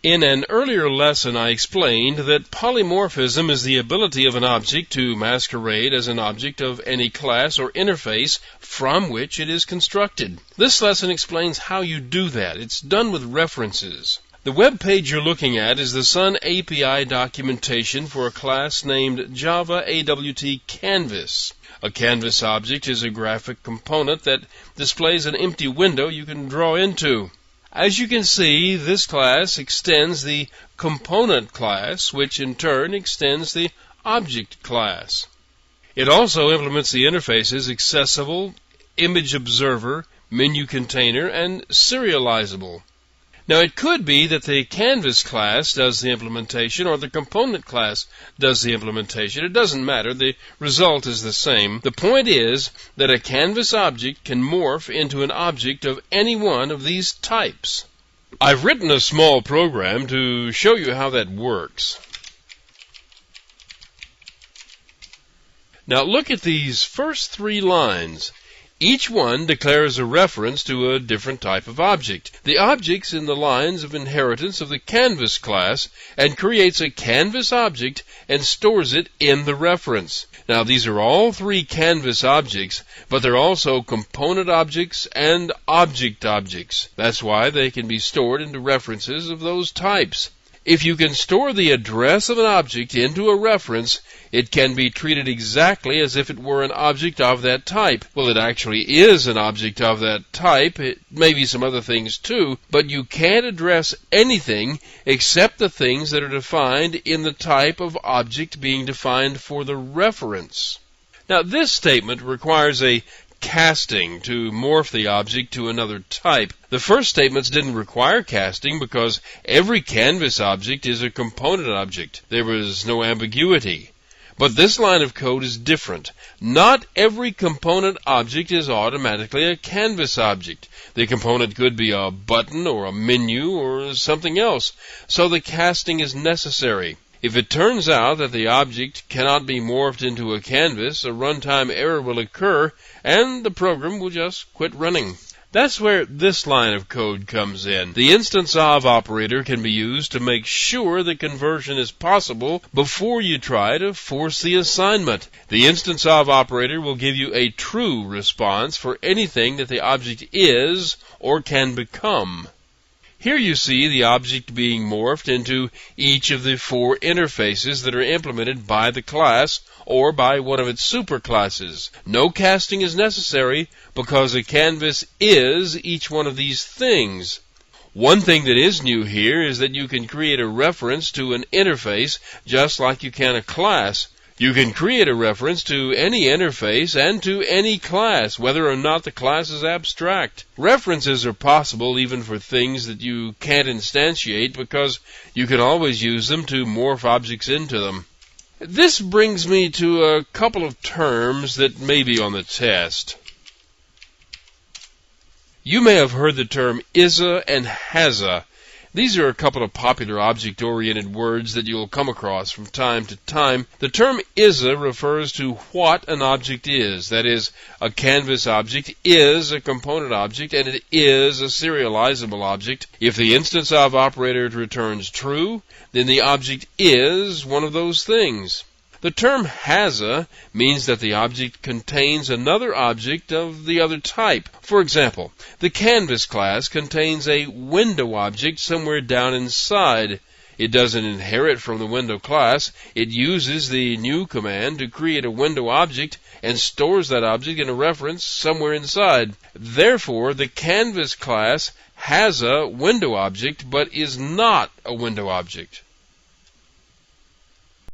In an earlier lesson, I explained that polymorphism is the ability of an object to masquerade as an object of any class or interface from which it is constructed. This lesson explains how you do that. It's done with references. The web page you're looking at is the Sun API documentation for a class named Java AWT Canvas. A canvas object is a graphic component that displays an empty window you can draw into. As you can see, this class extends the component class, which in turn extends the object class. It also implements the interfaces accessible, image observer, menu container, and serializable. Now, it could be that the canvas class does the implementation or the component class does the implementation. It doesn't matter. The result is the same. The point is that a canvas object can morph into an object of any one of these types. I've written a small program to show you how that works. Now, look at these first 3 lines. Each one declares a reference to a different type of object. The object's in the lines of inheritance of the canvas class and creates a canvas object and stores it in the reference. Now, these are all 3 canvas objects, but they're also component objects and object objects. That's why they can be stored into references of those types. If you can store the address of an object into a reference, it can be treated exactly as if it were an object of that type. Well, it actually is an object of that type. It may be some other things too, but you can't address anything except the things that are defined in the type of object being defined for the reference. Now, this statement requires a casting to morph the object to another type. The first statements didn't require casting because every canvas object is a component object. There was no ambiguity. But this line of code is different. Not every component object is automatically a canvas object. The component could be a button or a menu or something else, so the casting is necessary. If it turns out that the object cannot be morphed into a canvas, a runtime error will occur and the program will just quit running. That's where this line of code comes in. The instance of operator can be used to make sure the conversion is possible before you try to force the assignment. The instance of operator will give you a true response for anything that the object is or can become. Here you see the object being morphed into each of the 4 interfaces that are implemented by the class or by one of its superclasses. No casting is necessary because a canvas is each one of these things. One thing that is new here is that you can create a reference to an interface just like you can a class. You can create a reference to any interface and to any class, whether or not the class is abstract. References are possible even for things that you can't instantiate because you can always use them to morph objects into them. This brings me to a couple of terms that may be on the test. You may have heard the term is-a and has-a. These are a couple of popular object-oriented words that you'll come across from time to time. The term is-a refers to what an object is. That is, a canvas object is a component object and it is a serializable object. If the instance of operator returns true, then the object is one of those things. The term has-a means that the object contains another object of the other type. For example, the canvas class contains a window object somewhere down inside. It doesn't inherit from the window class. It uses the new command to create a window object and stores that object in a reference somewhere inside. Therefore, the canvas class has a window object but is not a window object.